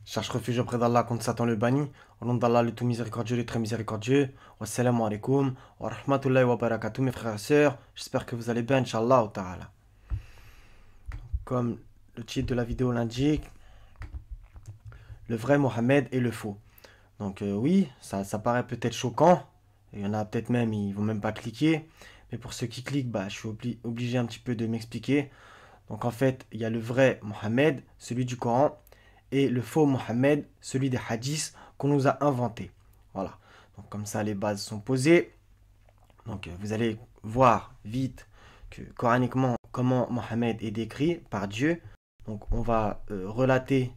Cherche refuge auprès d'Allah contre Satan le banni. Au nom d'Allah, le tout miséricordieux, le très miséricordieux. Wassalamu alaikum wa rahmatullahi wa barakatuh, mes frères et sœurs. J'espère que vous allez bien, Inch'Allah ta'ala. Comme le titre de la vidéo l'indique, le vrai Mohammed et le faux. Donc oui, ça paraît peut-être choquant. Il y en a peut-être même, ils vont même pas cliquer. Mais pour ceux qui cliquent, je suis obligé un petit peu de m'expliquer. Donc en fait, il y a le vrai Mohammed, celui du Coran, et le faux Mohammed, celui des hadiths qu'on nous a inventés. Voilà. Donc comme ça, les bases sont posées. Donc vous allez voir vite que coraniquement comment Mohammed est décrit par Dieu. Donc on va relater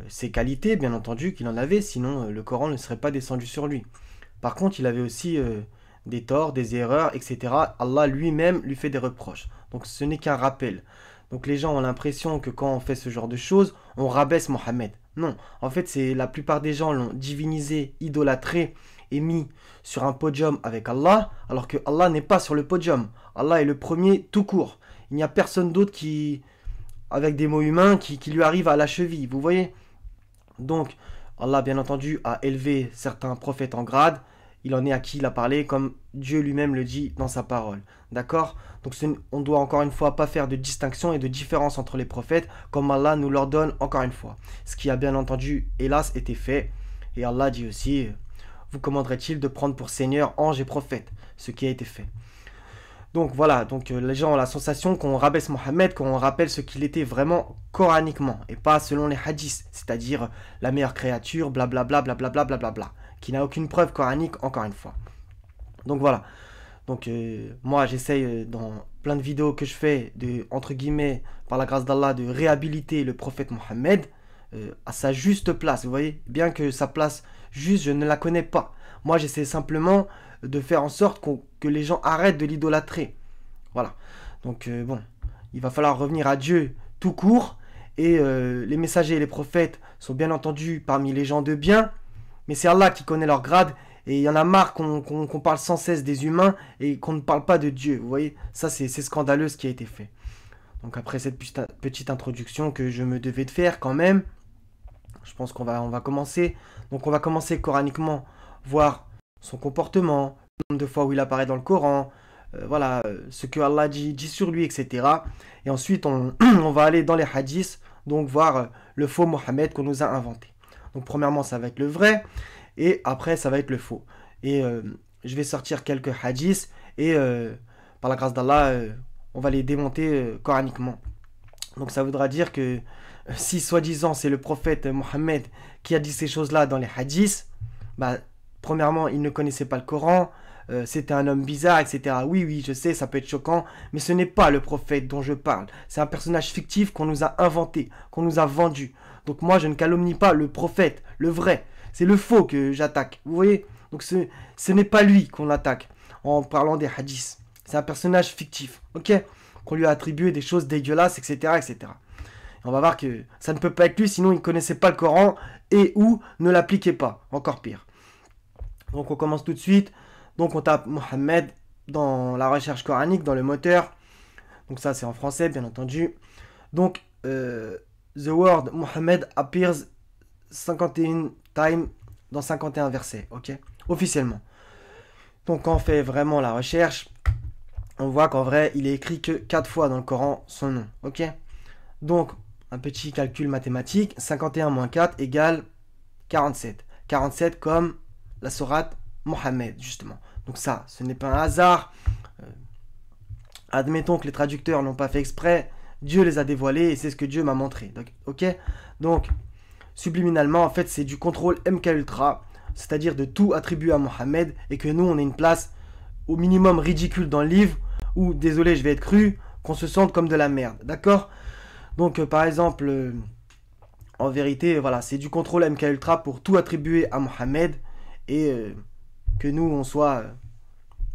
ses qualités, bien entendu, qu'il en avait, sinon le Coran ne serait pas descendu sur lui. Par contre, il avait aussi des torts, des erreurs, etc. Allah lui-même lui fait des reproches. Donc ce n'est qu'un rappel. Donc les gens ont l'impression que quand on fait ce genre de choses, on rabaisse Mohammed. Non, en fait, c'est la plupart des gens l'ont divinisé, idolâtré et mis sur un podium avec Allah, alors que Allah n'est pas sur le podium. Allah est le premier tout court. Il n'y a personne d'autre qui, avec des mots humains, qui lui arrive à la cheville. Vous voyez? Donc, Allah, bien entendu, a élevé certains prophètes en grade. Il en est à qui il a parlé, comme Dieu lui-même le dit dans sa parole. D'accord? Donc, on doit encore une fois pas faire de distinction et de différence entre les prophètes, comme Allah nous l'ordonne encore une fois. Ce qui a bien entendu, hélas, été fait. Et Allah dit aussi, vous commanderait-il de prendre pour Seigneur ange et prophète? Ce qui a été fait. Donc voilà, donc les gens ont la sensation qu'on rabaisse Mohammed, qu'on rappelle ce qu'il était vraiment coraniquement, et pas selon les hadiths, c'est-à-dire la meilleure créature, blablabla, blablabla, blablabla, qui n'a aucune preuve coranique, encore une fois. Donc voilà, donc moi j'essaye dans plein de vidéos que je fais, de, entre guillemets, par la grâce d'Allah, de réhabiliter le prophète Mohammed à sa juste place, vous voyez, bien que sa place juste, je ne la connais pas. Moi j'essaie simplement de faire en sorte que les gens arrêtent de l'idolâtrer. Voilà. Donc bon, il va falloir revenir à Dieu tout court. Et les messagers et les prophètes sont bien entendu parmi les gens de bien. Mais c'est Allah qui connaît leur grade. Et il y en a marre qu'on parle sans cesse des humains et qu'on ne parle pas de Dieu. Vous voyez, ça c'est scandaleux ce qui a été fait. Donc après cette petite introduction que je me devais de faire quand même, je pense qu'on va commencer. Donc on va commencer coraniquement, voir son comportement, le nombre de fois où il apparaît dans le Coran, voilà, ce que Allah dit sur lui, etc. Et ensuite, on va aller dans les hadiths, donc voir le faux Mohammed qu'on nous a inventé. Donc premièrement, ça va être le vrai, et après, ça va être le faux. Et je vais sortir quelques hadiths, et par la grâce d'Allah, on va les démonter coraniquement. Donc ça voudra dire que si soi-disant c'est le prophète Mohammed qui a dit ces choses-là dans les hadiths, premièrement, il ne connaissait pas le Coran, c'était un homme bizarre, etc. Oui, oui, je sais, ça peut être choquant, mais ce n'est pas le prophète dont je parle. C'est un personnage fictif qu'on nous a inventé, qu'on nous a vendu. Donc moi, je ne calomnie pas le prophète, le vrai. C'est le faux que j'attaque. Vous voyez? Donc ce n'est pas lui qu'on attaque en parlant des hadiths. C'est un personnage fictif, ok? Qu'on lui a attribué des choses dégueulasses, etc., etc. On va voir que ça ne peut pas être lui, sinon il ne connaissait pas le Coran et ou ne l'appliquait pas. Encore pire. Donc on commence tout de suite. Donc on tape Mohammed dans la recherche coranique, dans le moteur. Donc ça c'est en français bien entendu. Donc the word Mohammed appears 51 times dans 51 versets, ok? Officiellement. Donc quand on fait vraiment la recherche, on voit qu'en vrai il est écrit que 4 fois dans le Coran son nom, ok? Donc un petit calcul mathématique, 51 moins 4 égale 47. 47 comme la sourate Mohammed, justement. Donc ça, ce n'est pas un hasard. Admettons que les traducteurs n'ont pas fait exprès. Dieu les a dévoilés et c'est ce que Dieu m'a montré. Donc, ok? Donc, subliminalement, en fait, c'est du contrôle MK Ultra, c'est-à-dire de tout attribuer à Mohammed et que nous, on ait une place au minimum ridicule dans le livre où, désolé, je vais être cru, qu'on se sente comme de la merde. D'accord? Donc, par exemple, en vérité, voilà, c'est du contrôle MK Ultra pour tout attribuer à Mohammed et que nous, on soit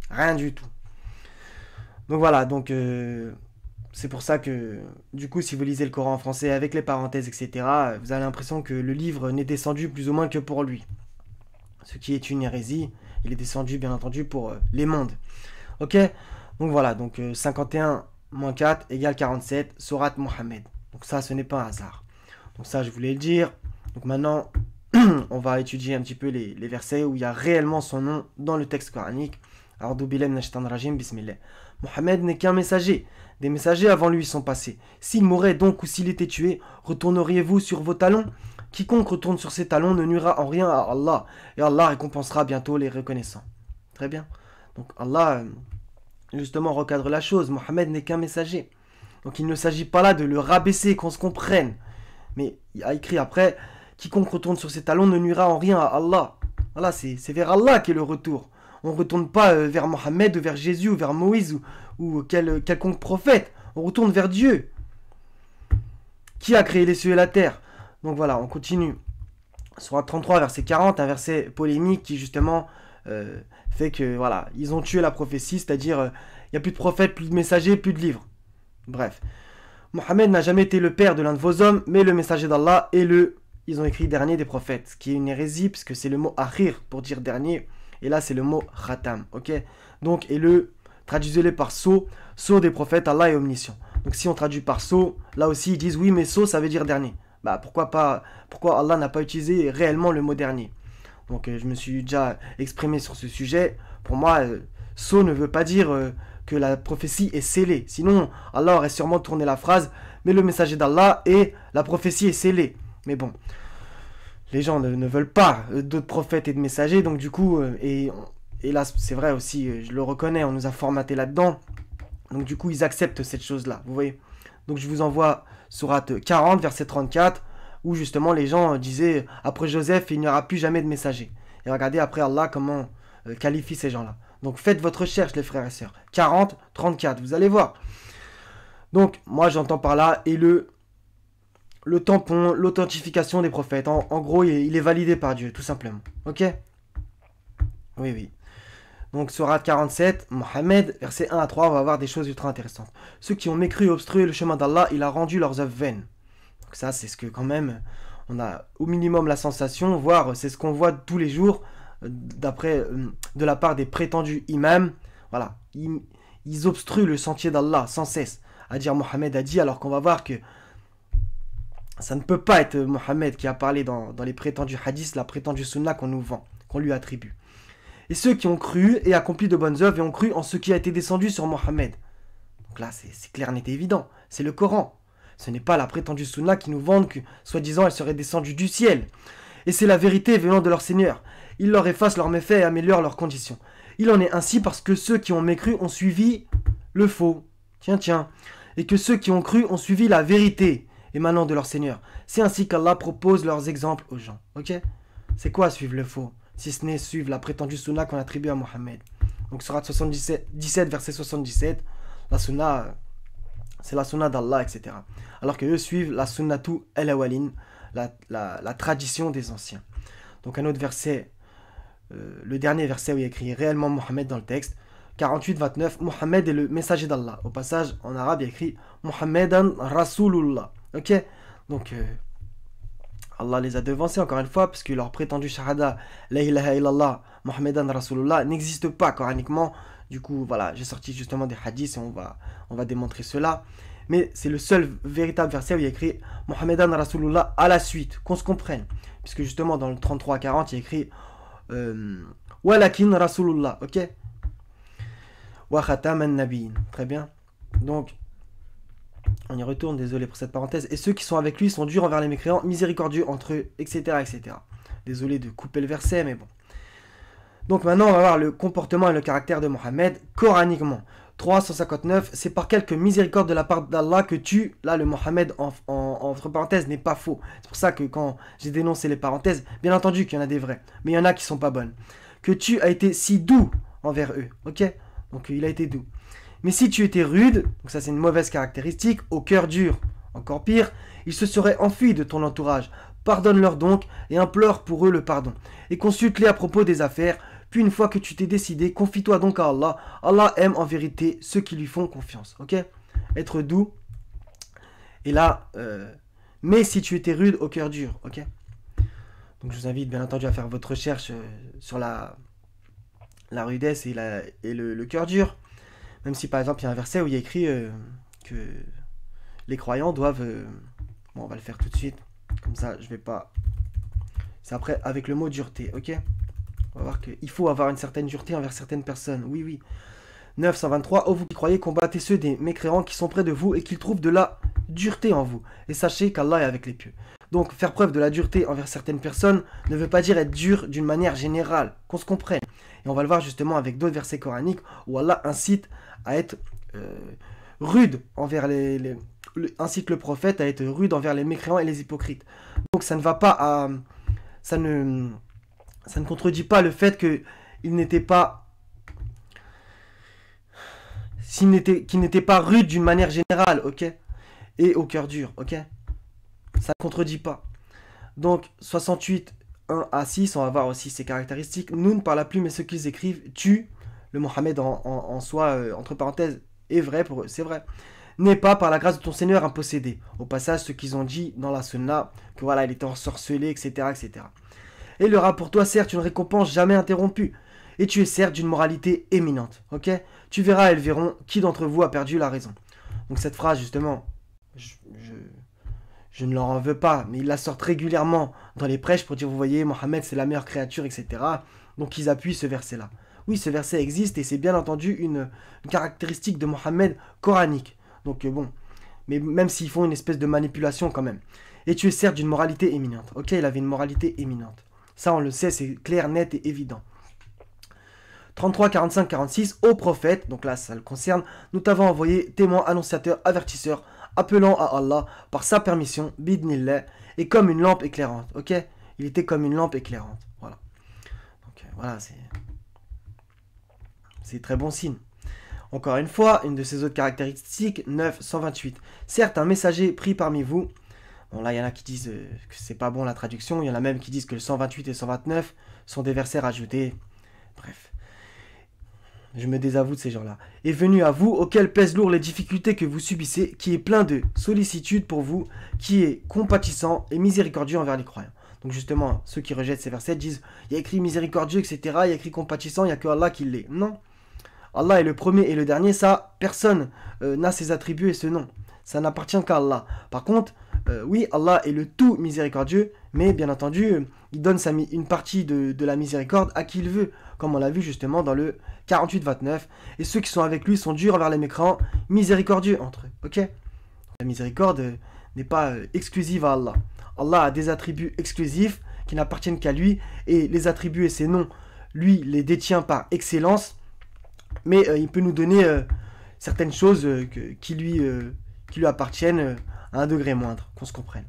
rien du tout. Donc voilà, donc c'est pour ça que, du coup, si vous lisez le Coran en français avec les parenthèses, etc., vous avez l'impression que le livre n'est descendu plus ou moins que pour lui. Ce qui est une hérésie. Il est descendu, bien entendu, pour les mondes. Ok? Donc voilà, donc 51 moins 4 égale 47, sourate Mohammed. Donc ça, ce n'est pas un hasard. Donc ça, je voulais le dire. Donc maintenant, on va étudier un petit peu les versets où il y a réellement son nom dans le texte coranique. A'udhu billahi minash shaitanir rajim, bismillah. Mohammed n'est qu'un messager. Des messagers avant lui sont passés. S'il mourait donc ou s'il était tué, retourneriez-vous sur vos talons? Quiconque retourne sur ses talons ne nuira en rien à Allah, et Allah récompensera bientôt les reconnaissants. Très bien. Donc Allah, justement, recadre la chose. Mohammed n'est qu'un messager. Donc il ne s'agit pas là de le rabaisser, qu'on se comprenne. Mais il a écrit après, quiconque retourne sur ses talons ne nuira en rien à Allah. Voilà, c'est vers Allah qu'est le retour. On ne retourne pas vers Mohammed, ou vers Jésus, ou vers Moïse, ou quelconque prophète. On retourne vers Dieu. Qui a créé les cieux et la terre? Donc voilà, on continue. Sourate 33, verset 40, un verset polémique qui justement fait que, voilà, ils ont tué la prophétie, c'est-à-dire, il n'y a plus de prophètes, plus de messagers, plus de livres. Bref. Mohammed n'a jamais été le père de l'un de vos hommes, mais le messager d'Allah est ils ont écrit dernier des prophètes, ce qui est une hérésie, puisque c'est le mot akhir pour dire dernier, et là c'est le mot khatam, ok? Donc, traduisez-le par sceau des prophètes, Allah est omniscient. Donc si on traduit par sceau, là aussi ils disent oui, mais sceau ça veut dire dernier. Bah pourquoi Allah n'a pas utilisé réellement le mot dernier? Donc je me suis déjà exprimé sur ce sujet. Pour moi, sceau ne veut pas dire que la prophétie est scellée. Sinon, Allah aurait sûrement tourné la phrase, mais le messager d'Allah et la prophétie est scellée. Mais bon, les gens ne veulent pas d'autres prophètes et de messagers, donc du coup, et là c'est vrai aussi, je le reconnais, on nous a formaté là-dedans. Donc du coup, ils acceptent cette chose-là, vous voyez. Donc je vous envoie sourate 40, verset 34, où justement les gens disaient, après Joseph, il n'y aura plus jamais de messager. Et regardez après Allah comment qualifie ces gens-là. Donc faites votre recherche, les frères et sœurs. 40, 34, vous allez voir. Donc moi j'entends par là, et le tampon, l'authentification des prophètes. En gros, il est validé par Dieu, tout simplement. Ok? Oui, oui. Donc, sourate 47, Mohammed, versets 1 à 3, on va voir des choses ultra intéressantes. Ceux qui ont mécru et obstrué le chemin d'Allah, il a rendu leurs œuvres vaines. Donc ça, c'est ce que quand même, on a au minimum la sensation, voire c'est ce qu'on voit tous les jours, de la part des prétendus imams. Voilà, ils obstruent le sentier d'Allah sans cesse. À dire Mohammed a dit, alors qu'on va voir que ça ne peut pas être Mohammed qui a parlé dans les prétendus hadiths, la prétendue sunna qu'on nous vend, qu'on lui attribue. Et ceux qui ont cru et accompli de bonnes œuvres et ont cru en ce qui a été descendu sur Mohammed. Donc là, c'est clair, net et évident. C'est le Coran. Ce n'est pas la prétendue sunna qui nous vend que, soi-disant, elle serait descendue du ciel. Et c'est la vérité venant de leur Seigneur. Il leur efface leurs méfaits et améliore leurs conditions. Il en est ainsi parce que ceux qui ont mécru ont suivi le faux. Tiens. Et que ceux qui ont cru ont suivi la vérité émanant de leur Seigneur. C'est ainsi qu'Allah propose leurs exemples aux gens. Ok? C'est quoi suivre le faux? Si ce n'est suivre la prétendue sunna qu'on attribue à Mohammed. Donc surat 17, verset 77, la sunna, c'est la sunna d'Allah, etc. Alors qu'eux suivent la sunnatu al-awalin, la tradition des anciens. Donc un autre verset, le dernier verset où il y a écrit réellement Mohammed dans le texte, 48, 29, Mohammed est le messager d'Allah. Au passage, en arabe, il y a écrit Muhammadan Rasulullah. Ok? Donc, Allah les a devancés encore une fois, parce que leur prétendu shahada, la ilaha illallah, Muhammadan Rasulullah, n'existe pas coraniquement. Du coup, voilà, j'ai sorti justement des hadiths et on va démontrer cela. Mais c'est le seul véritable verset où il y a écrit Muhammadan Rasulullah à la suite, qu'on se comprenne. Puisque justement, dans le 33 à 40, il y a écrit Walakin Rasulullah, ok? Wa khataman nabiyin. Très bien. Donc, on y retourne, désolé pour cette parenthèse. Et ceux qui sont avec lui sont durs envers les mécréants, miséricordieux entre eux, etc., etc. Désolé de couper le verset, mais bon. Donc maintenant, on va voir le comportement et le caractère de Mohammed coraniquement. 359, c'est par quelque miséricorde de la part d'Allah que là le Mohammed entre parenthèses n'est pas faux. C'est pour ça que quand j'ai dénoncé les parenthèses, bien entendu qu'il y en a des vrais, mais il y en a qui sont pas bonnes. Que tu as été si doux envers eux, ok? Donc il a été doux. Mais si tu étais rude, donc ça c'est une mauvaise caractéristique, au cœur dur, encore pire, ils se seraient enfuis de ton entourage. Pardonne-leur donc et implore pour eux le pardon. Et consulte-les à propos des affaires. Puis une fois que tu t'es décidé, confie-toi donc à Allah. Allah aime en vérité ceux qui lui font confiance. Ok? Être doux. Et là, mais si tu étais rude, au cœur dur. Ok? Donc je vous invite bien entendu à faire votre recherche sur la rudesse et le cœur dur. Même si par exemple il y a un verset où il y a écrit que les croyants doivent... bon, on va le faire tout de suite. Comme ça, je vais pas C'est après avec le mot dureté, ok? On va voir qu'il faut avoir une certaine dureté envers certaines personnes. Oui, oui. 923. Ô vous qui croyez, combattez ceux des mécréants qui sont près de vous et qu'ils trouvent de la dureté en vous. Et sachez qu'Allah est avec les pieux. Donc, faire preuve de la dureté envers certaines personnes ne veut pas dire être dur d'une manière générale, qu'on se comprenne. Et on va le voir justement avec d'autres versets coraniques où Allah incite à être rude envers incite le prophète à être rude envers les mécréants et les hypocrites. Donc, ça ne va pas à... Ça ne contredit pas le fait qu'il n'était pas... qu'il n'était pas rude d'une manière générale, ok? Et au cœur dur, ok? Ça ne contredit pas. Donc, 68, 1 à 6, on va voir aussi ses caractéristiques. Noun par la plume et ceux qu'ils écrivent tuent. Le Mohammed en soi, entre parenthèses, est vrai pour eux, c'est vrai. N'est pas par la grâce de ton Seigneur un possédé. Au passage, ceux qu'ils ont dit dans la sunna, que voilà, il était ensorcelé, etc., etc. Et il y aura pour toi, certes, une récompense jamais interrompue. Et tu es certes d'une moralité éminente, ok? Tu verras, elles verront, qui d'entre vous a perdu la raison. Donc cette phrase, justement, je ne leur en veux pas, mais ils la sortent régulièrement dans les prêches pour dire, vous voyez, Mohammed c'est la meilleure créature, etc. Donc ils appuient ce verset-là. Oui, ce verset existe et c'est bien entendu une caractéristique de Mohammed coranique. Donc bon, mais même s'ils font une espèce de manipulation quand même. Et tu es certes d'une moralité éminente. Ok, il avait une moralité éminente. Ça on le sait, c'est clair, net et évident. 33, 45, 46, ô prophète, donc là ça le concerne, nous t'avons envoyé témoin, annonciateur, avertisseur, appelant à Allah par sa permission, bidnillah, et comme une lampe éclairante, ok? Il était comme une lampe éclairante, voilà. Donc voilà, c'est très bon signe. Encore une fois, une de ses autres caractéristiques, 9, 128. Certes, un messager pris parmi vous, bon là il y en a qui disent que c'est pas bon la traduction, il y en a même qui disent que le 128 et 129 sont des versets rajoutés, bref. Je me désavoue de ces gens-là. Est venu à vous, auquel pèsent lourd les difficultés que vous subissez, qui est plein de sollicitude pour vous, qui est compatissant et miséricordieux envers les croyants. Donc justement, ceux qui rejettent ces versets disent, il y a écrit miséricordieux, etc., il y a écrit compatissant, il n'y a que Allah qui l'est. Non. Allah est le premier et le dernier, ça, personne n'a ses attributs et ce nom. Ça n'appartient qu'à Allah. Par contre, oui, Allah est le tout miséricordieux, mais bien entendu, il donne une partie de la miséricorde à qui il veut, comme on l'a vu justement dans le 48-29. Et ceux qui sont avec lui sont durs envers les mécréants, miséricordieux entre eux. Ok? La miséricorde n'est pas exclusive à Allah. Allah a des attributs exclusifs qui n'appartiennent qu'à lui, et les attributs et ses noms, lui, les détient par excellence, mais il peut nous donner certaines choses qui lui appartiennent à un degré moindre, qu'on se comprenne.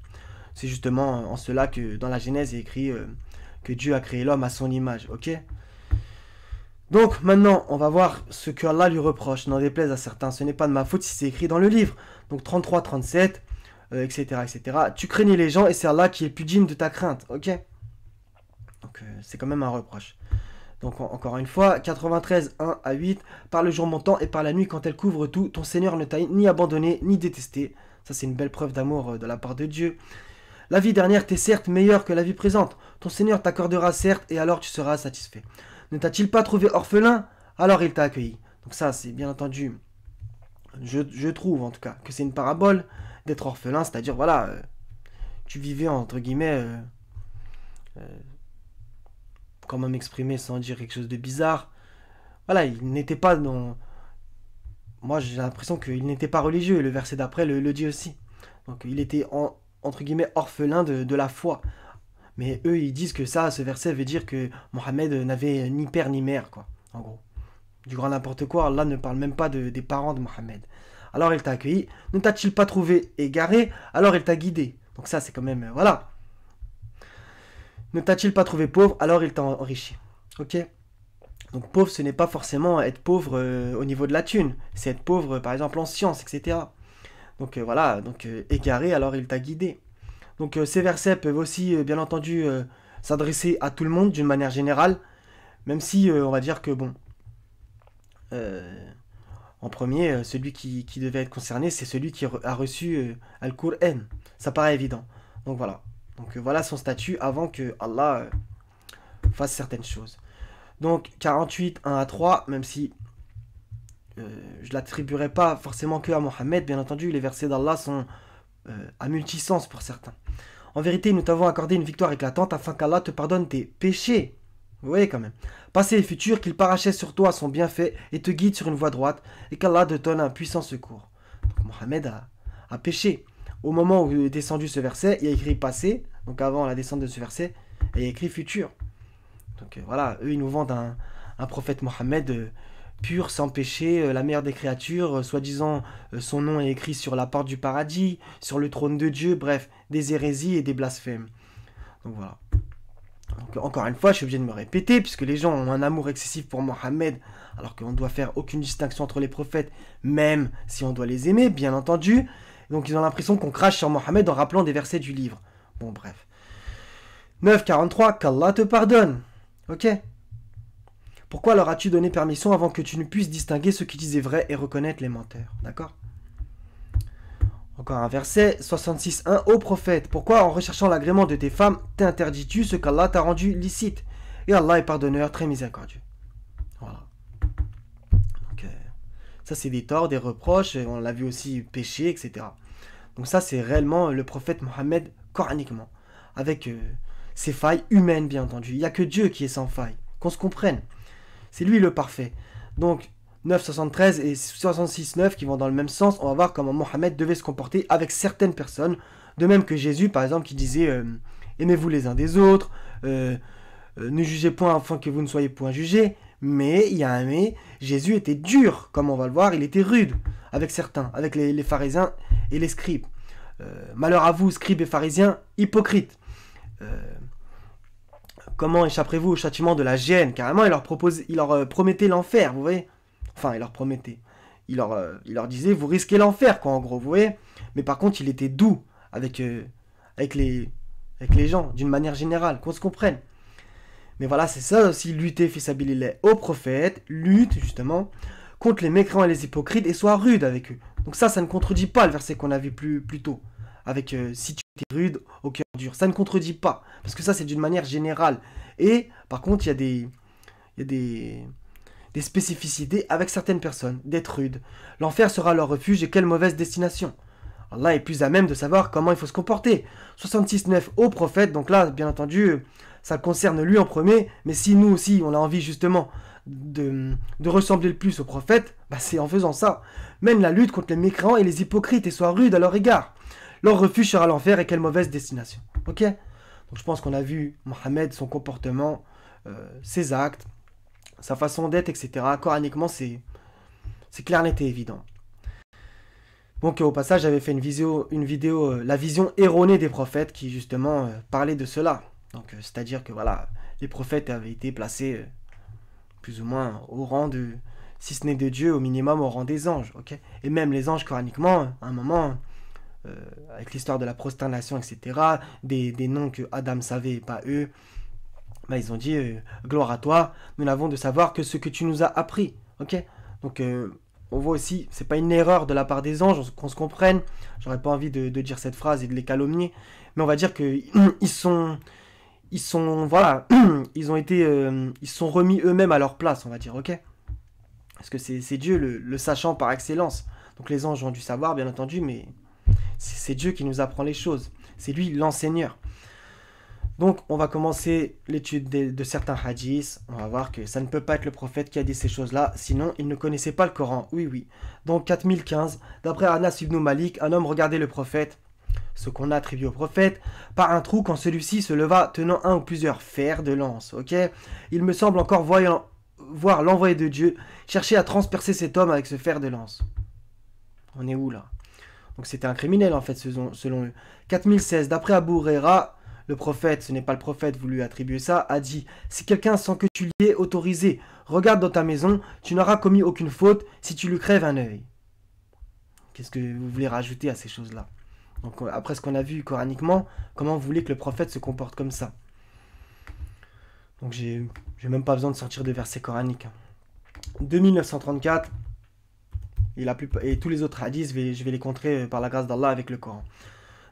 C'est justement en cela que dans la Genèse il est écrit que Dieu a créé l'homme à son image, ok? Donc maintenant, on va voir ce que Allah lui reproche, n'en déplaise à certains. Ce n'est pas de ma faute si c'est écrit dans le livre. Donc 33, 37, etc., etc. Tu craignais les gens et c'est Allah qui est le plus digne de ta crainte, ok? Donc c'est quand même un reproche. Donc encore une fois, 93, 1 à 8, par le jour montant et par la nuit quand elle couvre tout, ton Seigneur ne t'a ni abandonné ni détesté. Ça c'est une belle preuve d'amour de la part de Dieu. La vie dernière t'est certes meilleure que la vie présente. Ton Seigneur t'accordera certes et alors tu seras satisfait. Ne t'a-t-il pas trouvé orphelin? Alors il t'a accueilli. Donc ça c'est bien entendu, je trouve en tout cas, que c'est une parabole d'être orphelin, c'est-à-dire voilà, tu vivais entre guillemets... comment m'exprimer sans dire quelque chose de bizarre. Voilà, il n'était pas dans... Moi, j'ai l'impression qu'il n'était pas religieux, et le verset d'après le dit aussi. Donc, il était, entre guillemets, orphelin de la foi. Mais eux, ils disent que ça, ce verset veut dire que Mohammed n'avait ni père ni mère, quoi, en gros. Du grand n'importe quoi, Allah ne parle même pas des parents de Mohammed. Alors, il t'a accueilli. Ne t'a-t-il pas trouvé égaré? Alors, il t'a guidé. Donc ça, c'est quand même... voilà. Ne t'a-t-il pas trouvé pauvre? Alors il t'a enrichi. Ok? Donc pauvre, ce n'est pas forcément être pauvre au niveau de la thune. C'est être pauvre, par exemple, en sciences, etc. Donc voilà, donc égaré, alors il t'a guidé. Donc ces versets peuvent aussi, bien entendu, s'adresser à tout le monde d'une manière générale. Même si, on va dire que, bon, en premier, celui qui devait être concerné, c'est celui qui a reçu Al-Qur'an. Ça paraît évident. Donc voilà. Donc voilà son statut avant que Allah fasse certaines choses. Donc 48, 1 à 3, même si je ne l'attribuerai pas forcément que à Mohammed, bien entendu, les versets d'Allah sont à multisens pour certains. En vérité, nous t'avons accordé une victoire éclatante afin qu'Allah te pardonne tes péchés. Vous voyez quand même. Passé et futur, qu'il parachève sur toi son bienfait et te guide sur une voie droite et qu'Allah te donne un puissant secours. Donc Mohammed a péché. Au moment où est descendu ce verset, il y a écrit passé, donc avant la descente de ce verset, et il y a écrit futur. Donc voilà, eux ils nous vendent un prophète Mohammed pur, sans péché, la meilleure des créatures, soi-disant son nom est écrit sur la porte du paradis, sur le trône de Dieu, bref, des hérésies et des blasphèmes. Donc voilà. Donc, encore une fois, je suis obligé de me répéter, puisque les gens ont un amour excessif pour Mohammed, alors qu'on ne doit faire aucune distinction entre les prophètes, même si on doit les aimer, bien entendu. Donc ils ont l'impression qu'on crache sur Mohammed en rappelant des versets du livre. Bon, bref. 9,43, qu'Allah te pardonne. Ok. Pourquoi leur as-tu donné permission avant que tu ne puisses distinguer ceux qui disaient vrai et reconnaître les menteurs? D'accord. Encore un verset, 66.1, ô prophète, pourquoi en recherchant l'agrément de tes femmes, t'interdis-tu ce qu'Allah t'a rendu licite? Et Allah est pardonneur, très miséricordieux. Voilà. Donc, ça c'est des torts, des reproches, on l'a vu aussi péché, etc. Donc ça c'est réellement le prophète Mohammed coraniquement, avec ses failles humaines bien entendu. Il n'y a que Dieu qui est sans faille, qu'on se comprenne. C'est lui le parfait. Donc 9,73 et 66,9 qui vont dans le même sens, on va voir comment Mohammed devait se comporter avec certaines personnes, de même que Jésus par exemple qui disait aimez-vous les uns des autres, ne jugez point afin que vous ne soyez point jugés, mais il y a un mais, Jésus était dur, comme on va le voir, il était rude avec certains, avec les pharisiens et les scribes. Malheur à vous, scribes et pharisiens, hypocrites. Comment échapperez-vous au châtiment de la géhenne? Carrément, il leur promettait l'enfer, vous voyez. Enfin, il leur promettait. Il leur disait, vous risquez l'enfer, quoi, en gros, vous voyez. Mais par contre, il était doux avec les gens, d'une manière générale, qu'on se comprenne. Mais voilà, c'est ça aussi, lutter, fils Abilillah, au prophète, lutte, justement, contre les mécréants et les hypocrites, et sois rude avec eux. Donc ça ne contredit pas le verset qu'on a vu plus tôt, avec si tu es rude au cœur dur. Ça ne contredit pas, parce que ça, c'est d'une manière générale. Et, par contre, il y a des spécificités avec certaines personnes, d'être rude. L'enfer sera leur refuge et quelle mauvaise destination. Allah est plus à même de savoir comment il faut se comporter. 66.9 au prophète, donc là, bien entendu, ça concerne lui en premier, mais si nous aussi, on a envie justement de ressembler le plus au prophète, bah c'est en faisant ça. Mène la lutte contre les mécréants et les hypocrites et sois rude à leur égard. Leur refuge sera l'enfer et quelle mauvaise destination. Ok? Donc je pense qu'on a vu Mohammed, son comportement, ses actes, sa façon d'être, etc. Coraniquement, c'est clair, net et évident. Donc au passage, j'avais fait une vidéo la vision erronée des prophètes, qui justement parlait de cela. Donc c'est-à-dire que voilà, les prophètes avaient été placés plus ou moins au rang de, si ce n'est de Dieu, au minimum au rang des anges. Ok. Et même les anges, coraniquement, à un moment, avec l'histoire de la prosternation, etc., des noms que Adam savait et pas eux, bah, ils ont dit gloire à toi, nous n'avons de savoir que ce que tu nous as appris. Ok. Donc on voit aussi, c'est pas une erreur de la part des anges, qu'on se comprenne. J'aurais pas envie de dire cette phrase et de les calomnier, mais on va dire que voilà, ils se sont remis eux-mêmes à leur place, on va dire, ok. Parce que c'est Dieu le sachant par excellence. Donc les anges ont dû savoir, bien entendu, mais c'est Dieu qui nous apprend les choses. C'est lui l'enseigneur. Donc, on va commencer l'étude de certains hadiths. On va voir que ça ne peut pas être le prophète qui a dit ces choses-là, sinon il ne connaissait pas le Coran. Oui, oui. Donc, 4015, d'après Anas ibn Malik, un homme regardait le prophète, ce qu'on a attribué au prophète, par un trou quand celui-ci se leva tenant un ou plusieurs fers de lance. Ok. Il me semble encore voir l'envoyé de Dieu chercher à transpercer cet homme avec ce fer de lance. On est où là? Donc, c'était un criminel en fait, selon eux. 4016, d'après Abu Huraira, le prophète, ce n'est pas le prophète, vous lui attribuez ça, a dit « Si quelqu'un sans que tu l'y aies autorisé regarde dans ta maison, tu n'auras commis aucune faute si tu lui crèves un œil. » Qu'est-ce que vous voulez rajouter à ces choses-là? Donc après ce qu'on a vu coraniquement, comment vous voulez que le prophète se comporte comme ça? Donc j'ai même pas besoin de sortir de versets coraniques. 2934, et tous les autres hadiths, je vais les contrer par la grâce d'Allah avec le Coran.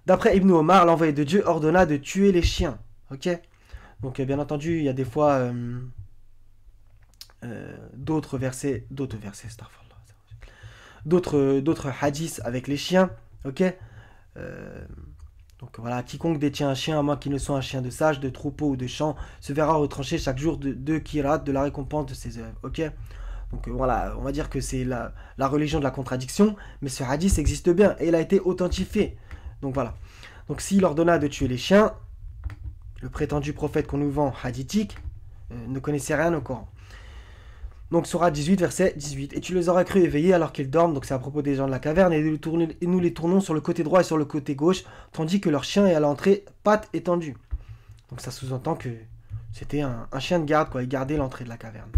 D'après Ibn Omar, l'envoyé de Dieu ordonna de tuer les chiens. Ok. Donc bien entendu, il y a des fois d'autres versets, d'autres hadiths avec les chiens. Ok. Donc voilà, quiconque détient un chien, à moins qu'il ne soit un chien de sage, de troupeau ou de champ, se verra retrancher chaque jour de 2 kirat de la récompense de ses œuvres. Ok. Donc voilà, on va dire que c'est la religion de la contradiction, mais ce hadith existe bien et il a été authentifié. Donc voilà. Donc s'il ordonna de tuer les chiens, le prétendu prophète qu'on nous vend hadithique ne connaissait rien au Coran. Donc Sourate 18, verset 18. Et tu les auras cru éveillés alors qu'ils dorment, donc c'est à propos des gens de la caverne, et nous les tournons sur le côté droit et sur le côté gauche, tandis que leur chien est à l'entrée, pattes étendues. Donc ça sous-entend que c'était un chien de garde, quoi, il gardait l'entrée de la caverne.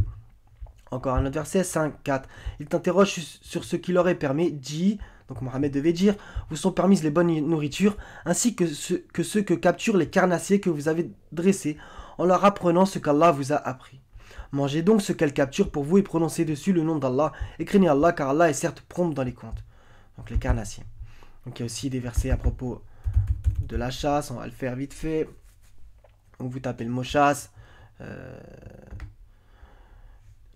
Encore un autre verset, 5, 4. Il t'interroge sur ce qui leur est permis, dit, donc Mohammed devait dire, vous sont permises les bonnes nourritures, ainsi que ceux que capturent les carnassiers que vous avez dressés, en leur apprenant ce qu'Allah vous a appris. Mangez donc ce qu'elle capture pour vous et prononcez dessus le nom d'Allah, et craignez Allah, car Allah est certes prompt dans les comptes. Donc les carnassiers. Donc il y a aussi des versets à propos de la chasse, on va le faire vite fait. Donc vous tapez le mot chasse,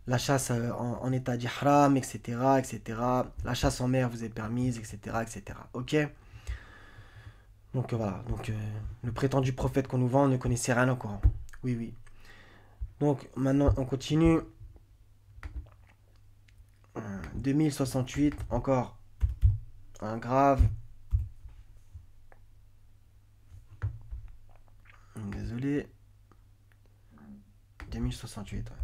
la chasse en état d'ihram, etc., etc. La chasse en mer vous est permise, etc., etc. Ok. Donc voilà, donc le prétendu prophète qu'on nous vend ne connaissait rien au Coran. Oui, oui. Donc maintenant on continue. 2068, encore un grave. Désolé. 2068. Ouais.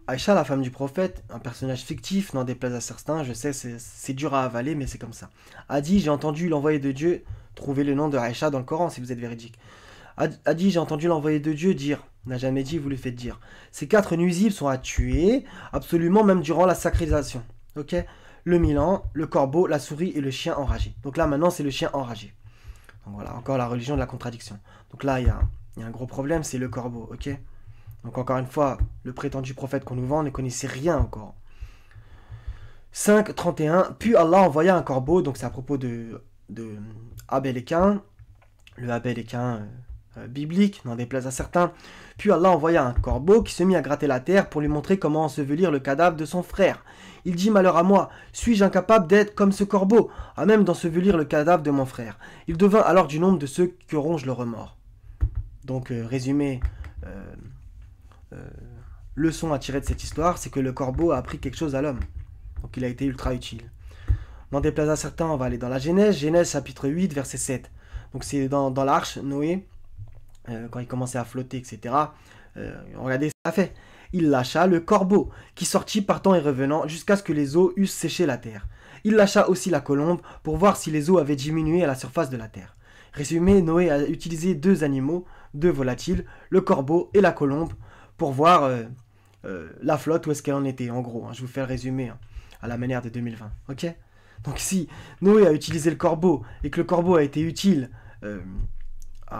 Aïcha, la femme du prophète, un personnage fictif, n'en déplaise à certains, je sais, c'est dur à avaler, mais c'est comme ça, a dit, j'ai entendu l'envoyé de Dieu, trouvez le nom de Aïcha dans le Coran si vous êtes véridique, a dit, j'ai entendu l'envoyé de Dieu dire, n'a jamais dit, vous le faites dire, ces 4 nuisibles sont à tuer, absolument même durant la sacralisation, ok, le milan, le corbeau, la souris et le chien enragé. Donc là maintenant c'est le chien enragé. Donc voilà, encore la religion de la contradiction. Donc là il y a un gros problème, c'est le corbeau, ok. Donc encore une fois, le prétendu prophète qu'on nous vend ne connaissait rien encore. 5, 31, puis Allah envoya un corbeau, donc c'est à propos de Abel et Caïn, le Abel et Caïn biblique, n'en déplaise à certains. Puis Allah envoya un corbeau qui se mit à gratter la terre pour lui montrer comment ensevelir le cadavre de son frère. Il dit, malheur à moi, suis-je incapable d'être comme ce corbeau, à même d'ensevelir le cadavre de mon frère. Il devint alors du nombre de ceux que ronge le remords. Donc résumé, leçon à tirer de cette histoire, c'est que le corbeau a appris quelque chose à l'homme. Donc il a été ultra utile. N'en déplaise à certains, on va aller dans la Genèse, Genèse chapitre 8, verset 7. Donc c'est dans l'arche, Noé, quand il commençait à flotter, etc. Regardez ce qu'il a fait. Il lâcha le corbeau, qui sortit partant et revenant, jusqu'à ce que les eaux eussent séché la terre. Il lâcha aussi la colombe, pour voir si les eaux avaient diminué à la surface de la terre. Résumé, Noé a utilisé 2 animaux, 2 volatiles, le corbeau et la colombe, pour voir la flotte, où est-ce qu'elle en était, en gros. Hein, je vous fais le résumé à la manière de 2020. Ok. Donc si Noé a utilisé le corbeau, et que le corbeau a été utile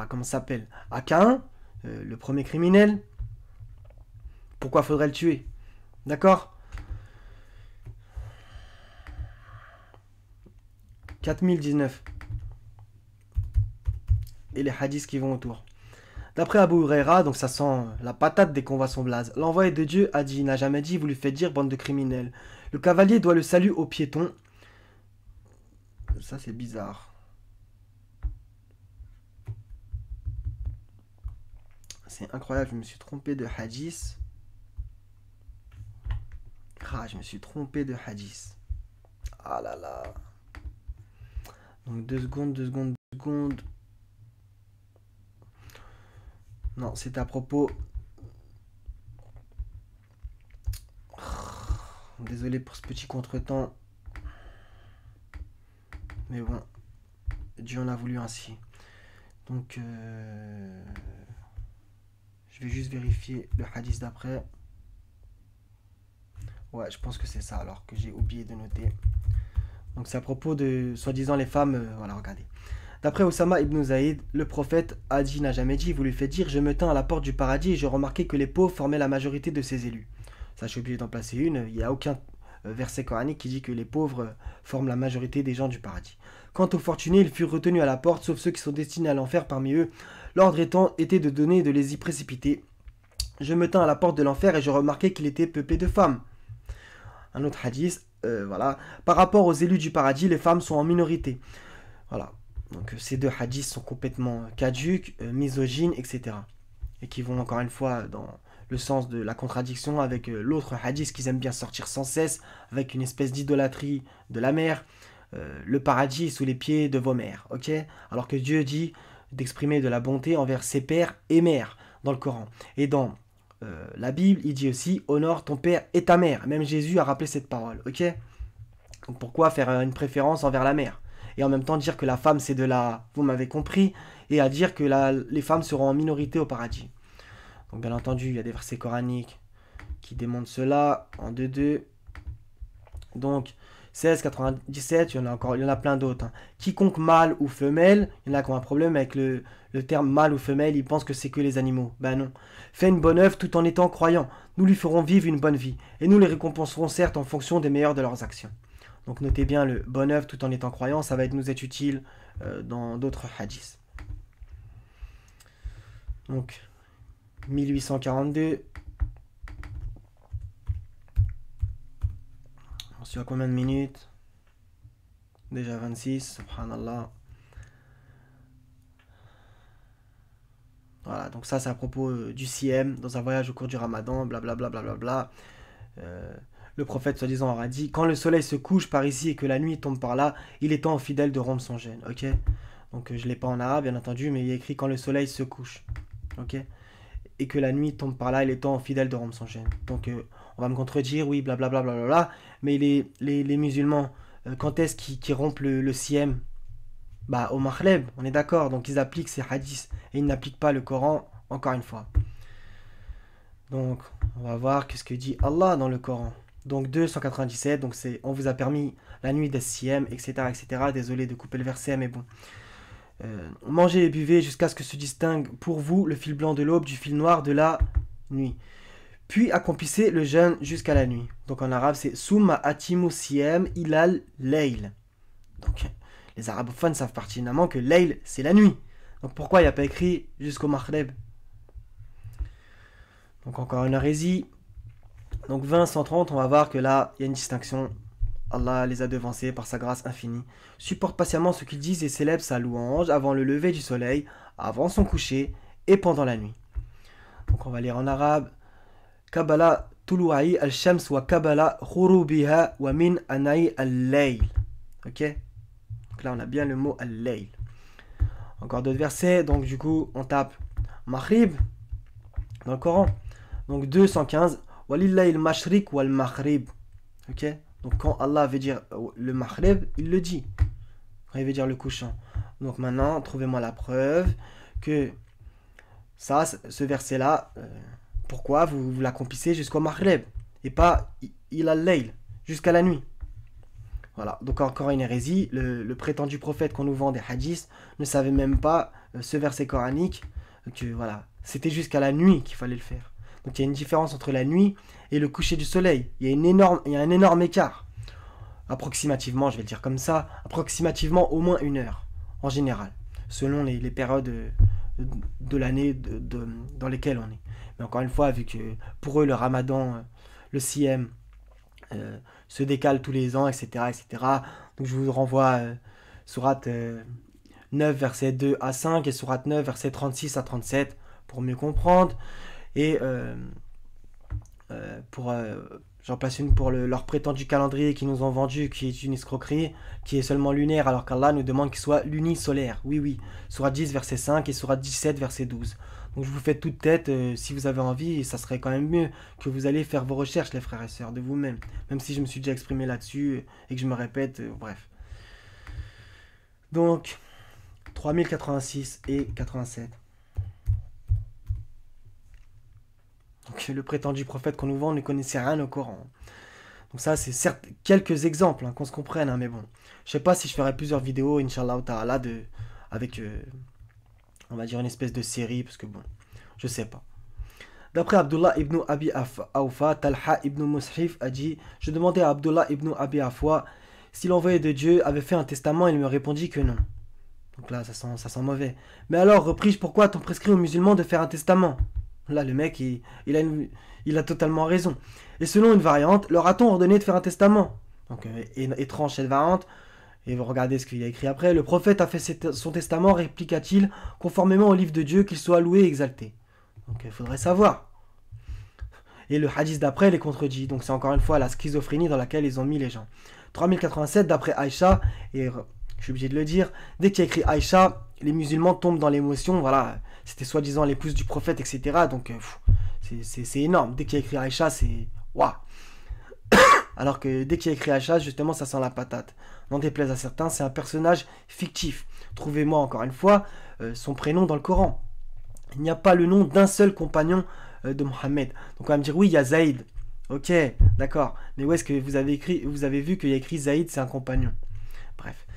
comment ça s'appelle, à Caïn, le premier criminel, pourquoi faudrait le tuer? D'accord. 4019. Et les hadiths qui vont autour. D'après Abu Huraira, donc ça sent la patate des convoitions blazes, l'envoyé de Dieu a dit, n'a jamais dit, vous lui faites dire, bande de criminels. Le cavalier doit le salut aux piétons. Ça c'est bizarre. C'est incroyable, je me suis trompé de hadith. Ah, je me suis trompé de hadith. Ah là là. Donc 2 secondes, 2 secondes, 2 secondes. Non, c'est à propos... Désolé pour ce petit contretemps. Mais bon, Dieu en a voulu ainsi. Donc, je vais juste vérifier le hadith d'après. Ouais, je pense que c'est ça alors que j'ai oublié de noter. Donc c'est à propos de, soi-disant, les femmes. Voilà, regardez. D'après Osama ibn Zaïd, le prophète a dit, n'a jamais dit, vous lui faites dire, je me tins à la porte du paradis et je remarquai que les pauvres formaient la majorité de ses élus. Ça, je suis obligé d'en placer une. Il n'y a aucun verset coranique qui dit que les pauvres forment la majorité des gens du paradis. Quant aux fortunés, ils furent retenus à la porte, sauf ceux qui sont destinés à l'enfer parmi eux. L'ordre étant était de donner et de les y précipiter. Je me tins à la porte de l'enfer et je remarquai qu'il était peuplé de femmes. Un autre hadith, voilà. Par rapport aux élus du paradis, les femmes sont en minorité. Voilà. Donc ces deux hadiths sont complètement caducs, misogynes, etc. Et qui vont encore une fois dans le sens de la contradiction avec l'autre hadith qu'ils aiment bien sortir sans cesse, avec une espèce d'idolâtrie de la mer. Le paradis est sous les pieds de vos mères, ok? Alors que Dieu dit d'exprimer de la bonté envers ses pères et mères dans le Coran. Et dans la Bible, il dit aussi honore ton père et ta mère. Même Jésus a rappelé cette parole, ok? Donc pourquoi faire une préférence envers la mère? Et en même temps dire que la femme c'est de la... Vous m'avez compris? Et à dire que les femmes seront en minorité au paradis. Donc bien entendu, il y a des versets coraniques qui démontrent cela en 2.2. Donc 16, 97, il y en a plein d'autres. Hein. Quiconque mâle ou femelle, il y en a qui ont un problème avec le terme mâle ou femelle, ils pensent que c'est que les animaux. Ben non. Fais une bonne œuvre tout en étant croyant. Nous lui ferons vivre une bonne vie. Et nous les récompenserons certes en fonction des meilleures de leurs actions. Donc notez bien le bonne œuvre tout en étant croyant, ça va nous être utile dans d'autres hadiths. Donc 1842. On suit à combien de minutes? Déjà 26, subhanallah. Voilà, donc ça c'est à propos du Siem, dans un voyage au cours du Ramadan, blablabla. Bla. Le prophète soi-disant aura dit, quand le soleil se couche par ici et que la nuit tombe par là, il est temps aux fidèles de rompre son jeûne, ok? Donc je ne l'ai pas en arabe bien entendu, mais il y a écrit quand le soleil se couche, ok? Et que la nuit tombe par là, il est temps aux fidèles de rompre son jeûne. Donc on va me contredire, oui, blablabla, mais les musulmans, quand est-ce qu'ils rompent le Siem? Bah au Maghreb, on est d'accord, donc ils appliquent ces hadiths et ils n'appliquent pas le Coran, encore une fois. Donc on va voir qu'est-ce que dit Allah dans le Coran. Donc 297, donc c'est on vous a permis la nuit des Siem, etc., etc. Désolé de couper le verset, mais bon. Mangez et buvez jusqu'à ce que se distingue pour vous le fil blanc de l'aube du fil noir de la nuit. Puis accomplissez le jeûne jusqu'à la nuit. Donc en arabe c'est Summa atimu siyam ilal layl. Donc les arabophones savent pertinemment que layl c'est la nuit. Donc pourquoi il n'y a pas écrit jusqu'au Maghreb? Donc encore une hérésie. Donc 20, 130, on va voir que là il y a une distinction. Allah les a devancés par sa grâce infinie. Supporte patiemment ce qu'ils disent et célèbre sa louange avant le lever du soleil, avant son coucher et pendant la nuit. Donc on va lire en arabe. Kabbalah tulu'i al-shams wa kabbalah khurubiha wa min ana'i al-layl. Ok? Donc là on a bien le mot al-layl. Encore d'autres versets. Donc du coup on tape Maghrib dans le Coran. Donc 215. Walillahi al-mashriq wal-maghrib. Ok? Donc quand Allah veut dire le Maghrib, il le dit. Quand il veut dire le couchant. Donc maintenant, trouvez-moi la preuve que ça, ce verset-là, pourquoi vous l'accomplissez jusqu'au Maghrib et pas il al-layl, jusqu'à la nuit. Voilà, donc encore une hérésie. Le prétendu prophète qu'on nous vend des hadiths ne savait même pas ce verset coranique, que voilà, c'était jusqu'à la nuit qu'il fallait le faire. Donc il y a une différence entre la nuit et le coucher du soleil. Il y a un énorme écart. Approximativement, je vais le dire comme ça, approximativement au moins 1 heure, en général, selon les périodes de l'année dans lesquelles on est. Mais encore une fois, vu que pour eux, le Ramadan, le Siem, se décale tous les ans, etc., etc. Donc je vous renvoie sourate 9, verset 2 à 5 et sourate 9, verset 36 à 37 pour mieux comprendre. Et j'en passe une pour leur prétendu calendrier qu'ils nous ont vendu, qui est une escroquerie, qui est seulement lunaire, alors qu'Allah nous demande qu'il soit lunisolaire. Oui, oui. Sourate 10, verset 5 et sourate 17, verset 12. Donc je vous fais toute tête, si vous avez envie, ça serait quand même mieux que vous allez faire vos recherches, les frères et sœurs, de vous-même. Même si je me suis déjà exprimé là-dessus et que je me répète, bref. Donc, 3086 et 87. Donc, le prétendu prophète qu'on nous vend ne connaissait rien au Coran. Donc ça, c'est certes quelques exemples, hein, qu'on se comprenne, hein, mais bon. Je sais pas si je ferai plusieurs vidéos, Inch'Allah ta'ala, avec, on va dire, une espèce de série, parce que bon, je sais pas. D'après Abdullah ibn Abi Awfa, Talha ibn Mushif a dit « Je demandais à Abdullah ibn Abi Awfa si l'envoyé de Dieu avait fait un testament, il me répondit que non. » Donc là, ça sent mauvais. « Mais alors, repris-je, pourquoi a-t-on prescrit aux musulmans de faire un testament ?» Là, le mec, il a totalement raison. Et selon une variante, leur a-t-on ordonné de faire un testament? Donc, étrange cette variante. Et regardez ce qu'il y a écrit après. Le prophète a fait son testament, répliqua-t-il, conformément au livre de Dieu, qu'il soit loué et exalté. Donc il faudrait savoir. Et le hadith d'après les contredit. Donc c'est encore une fois la schizophrénie dans laquelle ils ont mis les gens. 3087 d'après Aïcha, et je suis obligé de le dire, dès qu'il y a écrit Aïcha, les musulmans tombent dans l'émotion, voilà, c'était soi-disant l'épouse du prophète, etc. Donc c'est énorme. Dès qu'il y a écrit Aïcha, c'est waouh. Alors que dès qu'il y a écrit Aïcha, justement, ça sent la patate. N'en déplaise à certains, c'est un personnage fictif. Trouvez-moi encore une fois son prénom dans le Coran. Il n'y a pas le nom d'un seul compagnon de Mohammed. Donc on va me dire, oui, il y a Zaïd. Ok, d'accord. Mais où est-ce que vous avez vu qu'il y a écrit Zaïd, c'est un compagnon. Bref.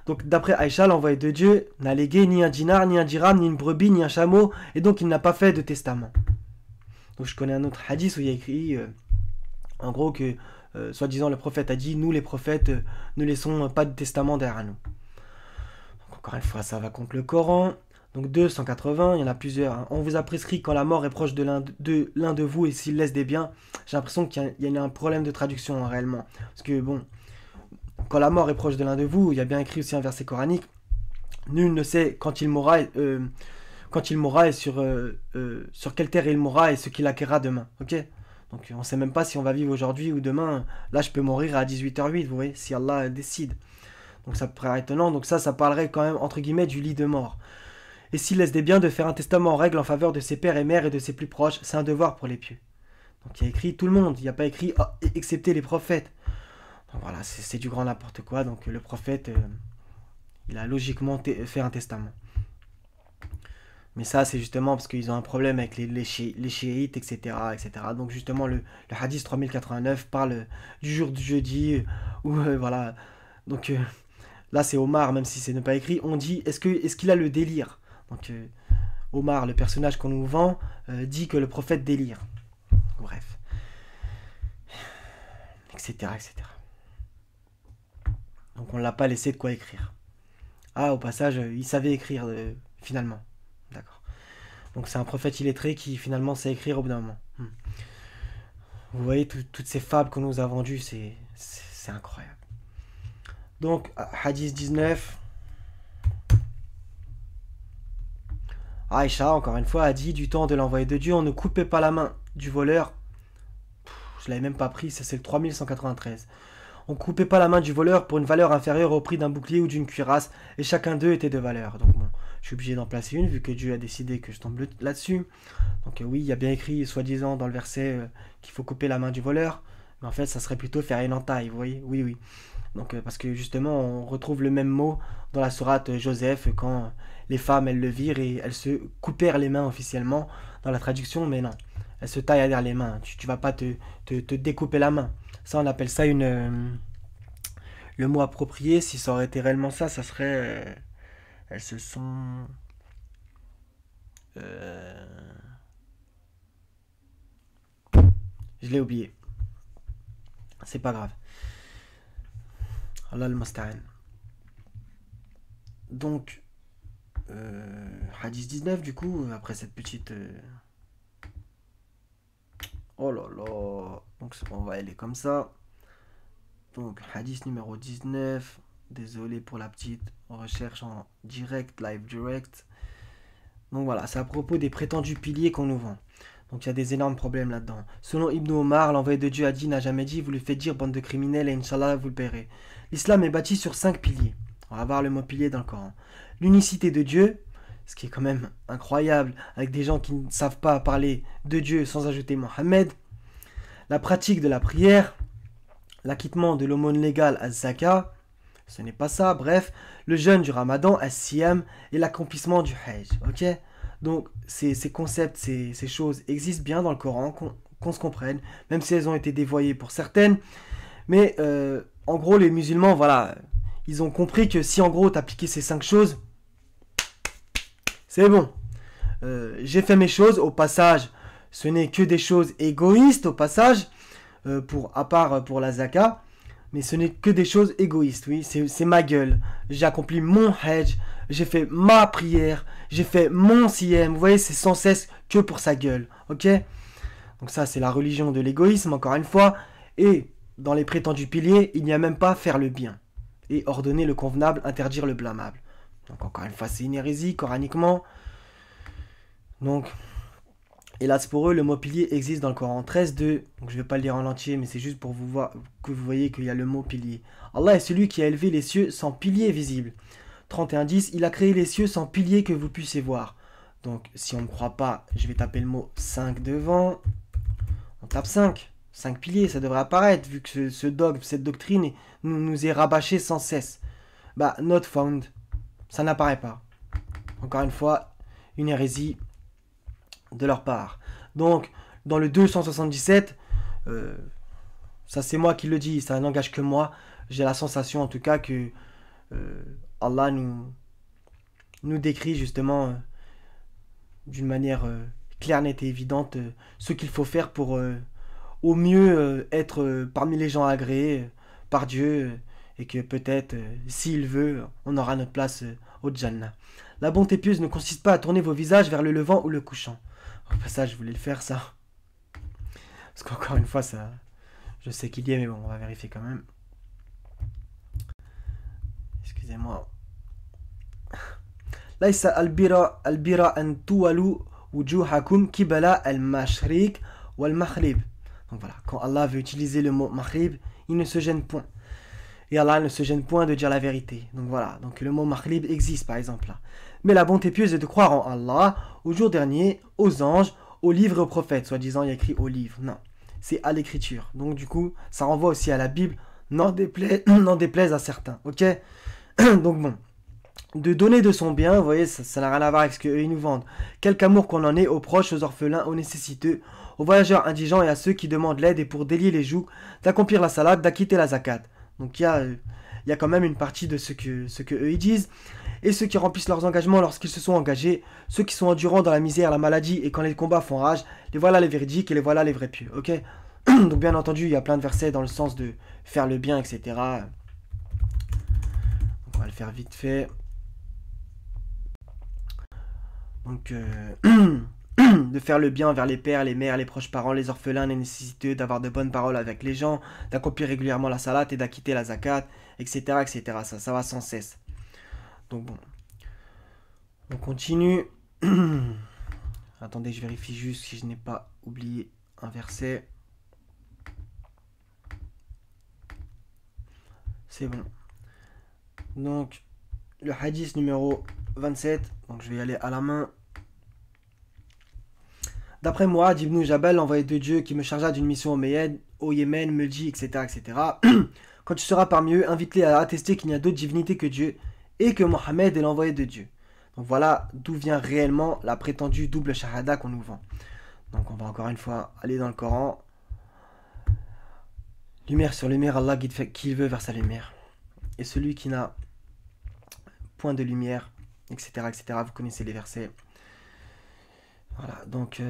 Donc d'après Aïcha, l'envoyé de Dieu n'a légué ni un dinar, ni un dirham, ni une brebis, ni un chameau, et donc il n'a pas fait de testament. Donc je connais un autre hadith où il y a écrit, en gros, que soi-disant le prophète a dit, nous les prophètes ne laissons pas de testament derrière nous. Donc, encore une fois, ça va contre le Coran. Donc 280, il y en a plusieurs. Hein. On vous a prescrit quand la mort est proche de l'un de vous et s'il laisse des biens. J'ai l'impression qu'il y a un problème de traduction hein, réellement. Parce que bon, quand la mort est proche de l'un de vous, il y a bien écrit aussi un verset coranique. Nul ne sait quand il mourra et sur quelle terre il mourra et ce qu'il acquérera demain. Ok ? Donc on ne sait même pas si on va vivre aujourd'hui ou demain. Là je peux mourir à 18h08, vous voyez, si Allah décide. Donc ça paraît étonnant. Donc ça parlerait quand même entre guillemets du lit de mort. Et s'il laisse des biens, de faire un testament en règle en faveur de ses pères et mères et de ses plus proches, c'est un devoir pour les pieux. Donc il y a écrit tout le monde, il n'y a pas écrit excepté les prophètes. Donc voilà, c'est du grand n'importe quoi. Donc le prophète, il a logiquement fait un testament. Mais ça, c'est justement parce qu'ils ont un problème avec les chiites, etc., etc. Donc justement, le hadith 3089 parle du jour du jeudi, où voilà. Donc là, c'est Omar, même si c'est ne pas écrit, on dit, est-ce qu'il a le délire? Donc Omar, le personnage qu'on nous vend, dit que le prophète délire. Bref. Etc., etc. Donc on ne l'a pas laissé de quoi écrire. Ah, au passage, il savait écrire, finalement. D'accord. Donc c'est un prophète illettré qui finalement sait écrire au bout d'un moment. Vous voyez, toutes ces fables qu'on nous a vendues, c'est incroyable. Donc, hadith 19. Aïcha, encore une fois, a dit, du temps de l'envoyé de Dieu, on ne coupait pas la main du voleur. Je l'avais même pas pris, ça c'est le 3193. On ne coupait pas la main du voleur pour une valeur inférieure au prix d'un bouclier ou d'une cuirasse, et chacun d'eux était de valeur. Donc bon, je suis obligé d'en placer une, vu que Dieu a décidé que je tombe là-dessus. Donc oui, il y a bien écrit, soi-disant, dans le verset, qu'il faut couper la main du voleur, mais en fait, ça serait plutôt faire une entaille, vous voyez. Oui, oui. Donc, parce que justement, on retrouve le même mot dans la sourate Joseph, quand les femmes, elles le virent et elles se coupèrent les mains officiellement dans la traduction, mais non, elles se taillent derrière les mains. Tu vas pas te découper la main. Ça, on appelle ça le mot approprié. Si ça aurait été réellement ça, ça serait... elles se sont... Je l'ai oublié. C'est pas grave. Allah al-Musta'an. Donc, hadith 19, du coup, après cette petite... Oh là là. Donc, on va aller comme ça. Donc, hadith numéro 19. Désolé pour la petite recherche en direct, live direct. Donc voilà, c'est à propos des prétendus piliers qu'on nous vend. Donc il y a des énormes problèmes là-dedans. Selon Ibn Omar, l'envoyé de Dieu a dit, n'a jamais dit, vous lui faites dire bande de criminels et Inch'Allah vous le paierez. L'islam est bâti sur 5 piliers. On va voir le mot pilier dans le Coran. L'unicité de Dieu, ce qui est quand même incroyable, avec des gens qui ne savent pas parler de Dieu sans ajouter Mohammed. La pratique de la prière, l'acquittement de l'aumône légale à Zaka, ce n'est pas ça, bref, le jeûne du Ramadan, as-Siyam, et l'accomplissement du Hajj, ok? Donc, ces concepts, ces choses existent bien dans le Coran, qu'on se comprenne, même si elles ont été dévoyées pour certaines, mais en gros, les musulmans, voilà, ils ont compris que si en gros, tu appliquais ces 5 choses, c'est bon. J'ai fait mes choses, au passage, ce n'est que des choses égoïstes, au passage, à part pour la Zaka, mais ce n'est que des choses égoïstes, oui, c'est ma gueule. J'ai accompli mon hajj, j'ai fait ma prière, j'ai fait mon siyam. Vous voyez, c'est sans cesse que pour sa gueule, ok? Donc ça, c'est la religion de l'égoïsme, encore une fois. Et dans les prétendus piliers, il n'y a même pas faire le bien. et ordonner le convenable, interdire le blâmable. Donc encore une fois, c'est une hérésie coraniquement. Donc, hélas pour eux, le mot pilier existe dans le Coran 13.2. Donc je ne vais pas le lire en entier, mais c'est juste pour vous voir, que vous voyez qu'il y a le mot pilier. Allah est celui qui a élevé les cieux sans pilier visible. 31.10, il a créé les cieux sans pilier que vous puissiez voir. Donc si on ne me croit pas, je vais taper le mot 5 devant. On tape 5. 5 piliers, ça devrait apparaître, vu que ce dogme, cette doctrine nous est rabâchée sans cesse. Bah, not found. Ça n'apparaît pas. Encore une fois, une hérésie de leur part. Donc, dans le 277, ça c'est moi qui le dis, ça n'engage que moi. J'ai la sensation en tout cas que Allah nous décrit justement d'une manière claire, nette et évidente ce qu'il faut faire pour au mieux être parmi les gens agréés par Dieu et que peut-être, s'il veut, on aura notre place au Jannah. La bonté pieuse ne consiste pas à tourner vos visages vers le levant ou le couchant. Au passage, je voulais le faire ça. Parce qu'encore une fois, ça, je sais qu'il y est, mais bon, on va vérifier quand même. Excusez-moi. Laïsa albira an tuwalu wujuhakum kibala al-mashriq wal-maghrib. Donc voilà, quand Allah veut utiliser le mot maghrib, il ne se gêne point. Et Allah ne se gêne point de dire la vérité. Donc voilà, donc le mot maghrib existe par exemple là. Mais la bonté pieuse est de croire en Allah, au jour dernier, aux anges, aux livres et aux prophètes. Soi-disant, il y a écrit aux livres. Non, c'est à l'écriture. Donc du coup, ça renvoie aussi à la Bible, n'en déplaise à certains. Ok. Donc bon, de donner de son bien, vous voyez, ça n'a rien à voir avec ce qu'eux ils nous vendent. Quelque amour qu'on en ait aux proches, aux orphelins, aux nécessiteux, aux voyageurs indigents et à ceux qui demandent l'aide et pour délier les jougs, d'accomplir la salade, d'acquitter la zakat. Donc il y a quand même une partie de ce que eux ils disent. Et ceux qui remplissent leurs engagements lorsqu'ils se sont engagés, ceux qui sont endurants dans la misère, la maladie et quand les combats font rage, les voilà les véridiques et les voilà les vrais pieux. Ok. Donc bien entendu, il y a plein de versets dans le sens de faire le bien, etc. Donc on va le faire vite fait. Donc de faire le bien envers les pères, les mères, les proches parents, les orphelins, les nécessiteux, d'avoir de bonnes paroles avec les gens, d'accomplir régulièrement la salat et d'acquitter la zakat, etc. etc. Ça va sans cesse. Donc bon, on continue. Attendez, je vérifie juste si je n'ai pas oublié un verset. C'est bon. Donc, le hadith numéro 27, donc je vais y aller à la main. D'après moi, Ibn Jabal, l'envoyé de Dieu qui me chargea d'une mission au Yémen, me dit, etc., etc. Quand tu seras parmi eux, invite-les à attester qu'il n'y a d'autre divinité que Dieu et que Mohammed est l'envoyé de Dieu. Donc voilà d'où vient réellement la prétendue double shahada qu'on nous vend. Donc on va encore une fois aller dans le Coran. Lumière sur lumière, Allah guide qui veut vers sa lumière. Et celui qui n'a point de lumière, etc., etc., vous connaissez les versets. Voilà, donc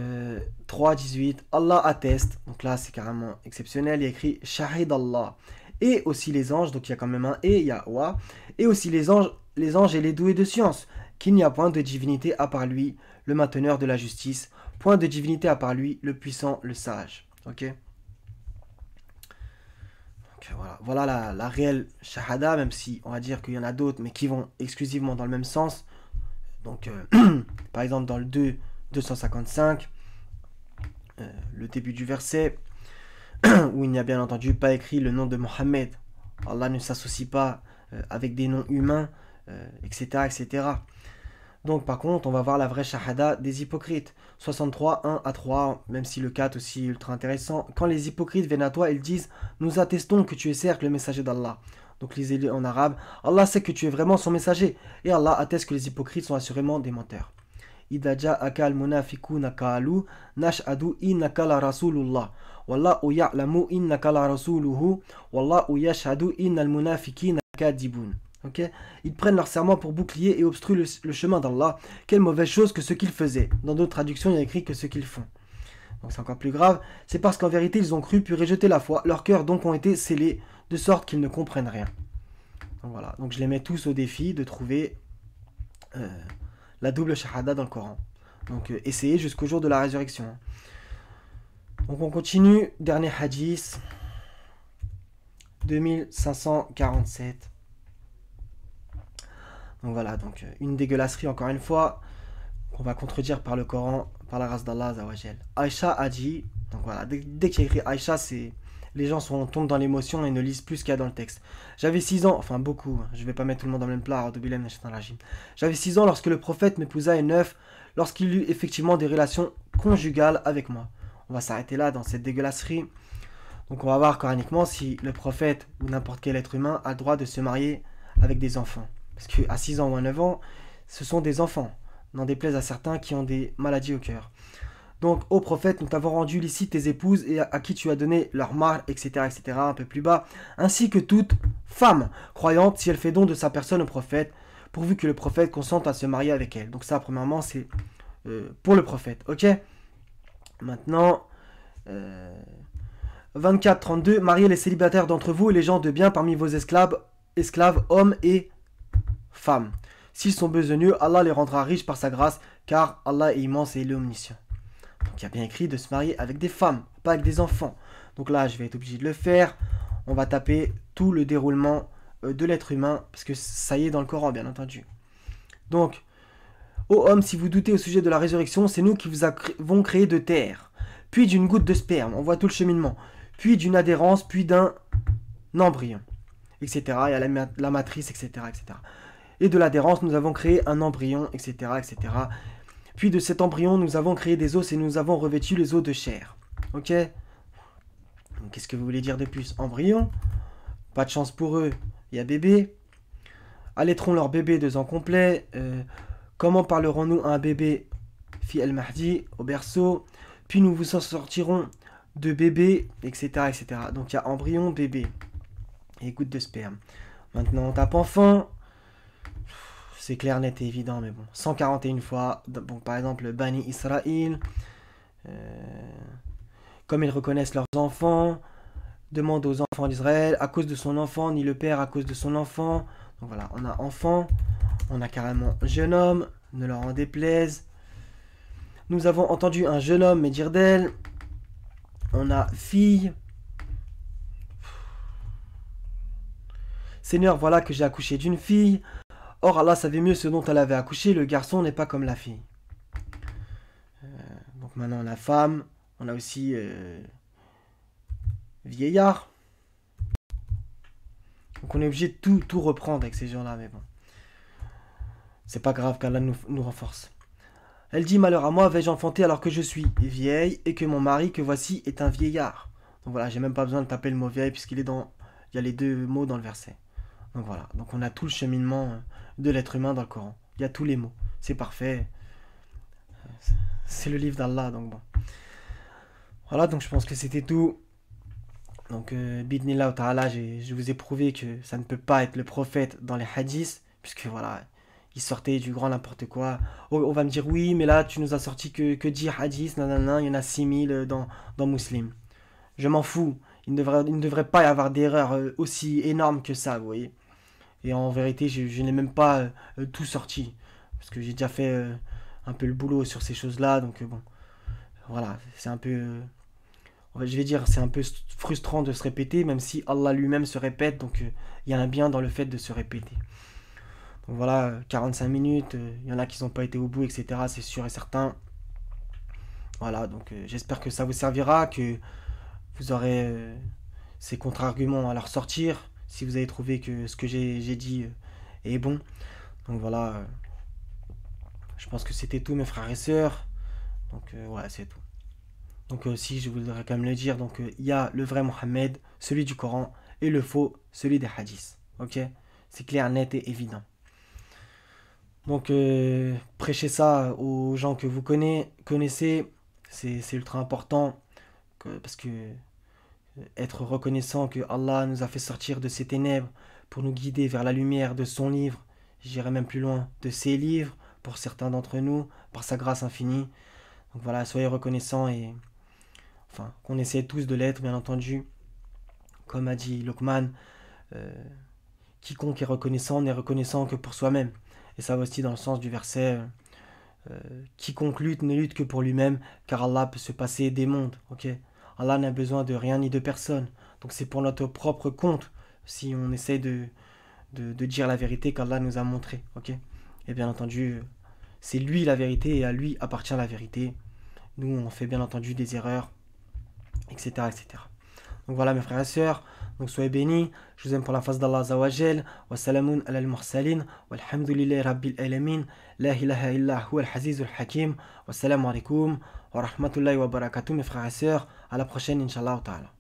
3.18, Allah atteste, donc là c'est carrément exceptionnel, il y a écrit Shahid Allah. Et aussi les anges, donc il y a quand même un et, il y a wa, et aussi les anges et les doués de science, qu'il n'y a point de divinité à part lui, le mainteneur de la justice, point de divinité à part lui, le puissant, le sage. Ok. Donc voilà la réelle shahada, même si on va dire qu'il y en a d'autres, mais qui vont exclusivement dans le même sens. Donc par exemple dans le 255, le début du verset, où il n'y a bien entendu pas écrit le nom de Mohammed. Allah ne s'associe pas avec des noms humains, etc., etc. Donc par contre, on va voir la vraie shahada des hypocrites. 63, 1 à 3, même si le 4 aussi est ultra intéressant. Quand les hypocrites viennent à toi, ils disent « Nous attestons que tu es certes le messager d'Allah ». Donc lisez-le en arabe. Allah sait que tu es vraiment son messager. Et Allah atteste que les hypocrites sont assurément des menteurs. إذا جاءك المنافقون قالوا نشهد إنك لرسول الله والله يعلم إنك لرسوله والله يشهد إن المنافقين كاذبون. Ok, ils prennent leur serment pour bouclier et obstruent le chemin d'Allah. Quelle mauvaise chose que ce qu'ils faisaient. Dans d'autres traductions, il y a écrit que ce qu'ils font. Donc c'est encore plus grave. C'est parce qu'en vérité, ils ont cru puis rejeté la foi. Leurs cœurs donc ont été scellés de sorte qu'ils ne comprennent rien. Donc voilà. Donc je les mets tous au défi de trouver la double shahada dans le Coran. Donc essayez jusqu'au jour de la résurrection. Donc on continue. Dernier hadith. 2547. Donc voilà, donc une dégueulasserie encore une fois, qu'on va contredire par le Coran, par la grâce d'Allah Azawajal. Aïcha a dit, donc voilà, dès qu'il y a écrit Aïcha, c'est les gens tombent dans l'émotion et ne lisent plus ce qu'il y a dans le texte. J'avais 6 ans, enfin beaucoup, je vais pas mettre tout le monde dans le même plat, j'avais 6 ans lorsque le prophète m'épousa et 9 lorsqu'il eut effectivement des relations conjugales avec moi. On va s'arrêter là dans cette dégueulasserie. Donc on va voir coraniquement si le prophète ou n'importe quel être humain a le droit de se marier avec des enfants. Parce qu'à 6 ans ou à 9 ans, ce sont des enfants, n'en déplaise à certains qui ont des maladies au cœur. Donc, ô prophète, nous t'avons rendu licite tes épouses et à qui tu as donné leur mari, etc., un peu plus bas, ainsi que toute femme croyante si elle fait don de sa personne au prophète, pourvu que le prophète consente à se marier avec elle. Donc ça, premièrement, c'est pour le prophète, ok? Maintenant, 24-32, mariez les célibataires d'entre vous et les gens de bien parmi vos esclaves, hommes et femmes. S'ils sont besogneux, Allah les rendra riches par sa grâce, car Allah est immense et il est omniscient. Donc il y a bien écrit de se marier avec des femmes, pas avec des enfants. Donc là, je vais être obligé de le faire. On va taper tout le déroulement de l'être humain, parce que ça y est dans le Coran, bien entendu. Donc, ô hommes, si vous doutez au sujet de la résurrection, c'est nous qui vous avons créé de terre, puis d'une goutte de sperme, on voit tout le cheminement, puis d'une adhérence, puis d'un embryon, etc. Il y a la matrice, etc., etc. Et de l'adhérence, nous avons créé un embryon, etc., etc. Puis de cet embryon, nous avons créé des os et nous avons revêtu les os de chair. Ok? Qu'est-ce que vous voulez dire de plus? Embryon, pas de chance pour eux, il y a bébé. Allaiteront leur bébé 2 ans complets. Comment parlerons-nous à un bébé? Fi el-Mahdi, au berceau. Puis nous vous en sortirons de bébé, etc., etc. Donc il y a embryon, bébé et goutte de sperme. Maintenant on tape enfant. C'est clair, net et évident, mais bon. 141 fois. Donc par exemple, Bani Israël. Comme ils reconnaissent leurs enfants. Demande aux enfants d'Israël à cause de son enfant, ni le père à cause de son enfant. Donc voilà, on a enfant. On a carrément jeune homme. Ne leur en déplaise. Nous avons entendu un jeune homme dire d'elle. On a fille. Seigneur, voilà que j'ai accouché d'une fille. Or, Allah savait mieux ce dont elle avait accouché. Le garçon n'est pas comme la fille. Donc maintenant, on a femme. On a aussi vieillard. Donc on est obligé de tout reprendre avec ces gens-là. Mais bon. C'est pas grave qu'Allah nous renforce. Elle dit, malheur à moi, vais-je enfanter alors que je suis vieille et que mon mari que voici est un vieillard. Donc voilà, j'ai même pas besoin de taper le mot vieille puisqu'il est dans... Il y a les 2 mots dans le verset. Donc voilà, donc on a tout le cheminement de l'être humain dans le Coran. Il y a tous les mots. C'est parfait. C'est le livre d'Allah, donc bon. Voilà, donc je pense que c'était tout. Donc, bidnillah ta'ala, je vous ai prouvé que ça ne peut pas être le prophète dans les hadiths, puisque voilà, il sortait du grand n'importe quoi. On va me dire, oui, mais là, tu nous as sorti que 10 hadiths, nanana, il y en a 6000 dans Muslim. Je m'en fous. Il ne devrait pas y avoir d'erreur aussi énorme que ça, vous voyez. Et en vérité, je n'ai même pas tout sorti. Parce que j'ai déjà fait un peu le boulot sur ces choses-là. Donc bon, voilà, c'est un peu... je vais dire, c'est un peu frustrant de se répéter, même si Allah lui-même se répète. Donc il y a un bien dans le fait de se répéter. Donc voilà, 45 minutes, il y en a qui n'ont pas été au bout, etc. C'est sûr et certain. Voilà, donc j'espère que ça vous servira, que vous aurez ces contre-arguments à leur sortir, si vous avez trouvé que ce que j'ai dit est bon. Donc voilà, je pense que c'était tout mes frères et sœurs. Donc voilà, c'est tout. Donc aussi, je voudrais quand même le dire, donc il y a le vrai Mohammed, celui du Coran, et le faux, celui des hadiths. Ok? C'est clair, net et évident. Donc prêchez ça aux gens que vous connaissez, c'est ultra important, parce que être reconnaissant que Allah nous a fait sortir de ces ténèbres pour nous guider vers la lumière de son livre, j'irai même plus loin, de ses livres, pour certains d'entre nous, par sa grâce infinie. Donc voilà, soyez reconnaissants et enfin, qu'on essaie tous de l'être, bien entendu. Comme a dit Luqman, quiconque est reconnaissant n'est reconnaissant que pour soi-même. Et ça va aussi dans le sens du verset quiconque lutte ne lutte que pour lui-même, car Allah peut se passer des mondes. Ok? Allah n'a besoin de rien ni de personne. Donc c'est pour notre propre compte si on essaie de de dire la vérité qu'Allah nous a montrée. Ok. Et bien entendu, c'est lui la vérité et à lui appartient la vérité. Nous, on fait bien entendu des erreurs, etc. etc. Donc voilà mes frères et sœurs, donc soyez bénis, je vous aime pour la face d'Allah Azawajal, wa salamun ala al-mursalin, walhamdulillahi rabbil alamin, la ilaha illa huwa al-hazizul hakim, wa salamu alaikum, wa rahmatullahi wa barakatuh mes frères et sœurs, à la prochaine Inch'Allah ta'ala.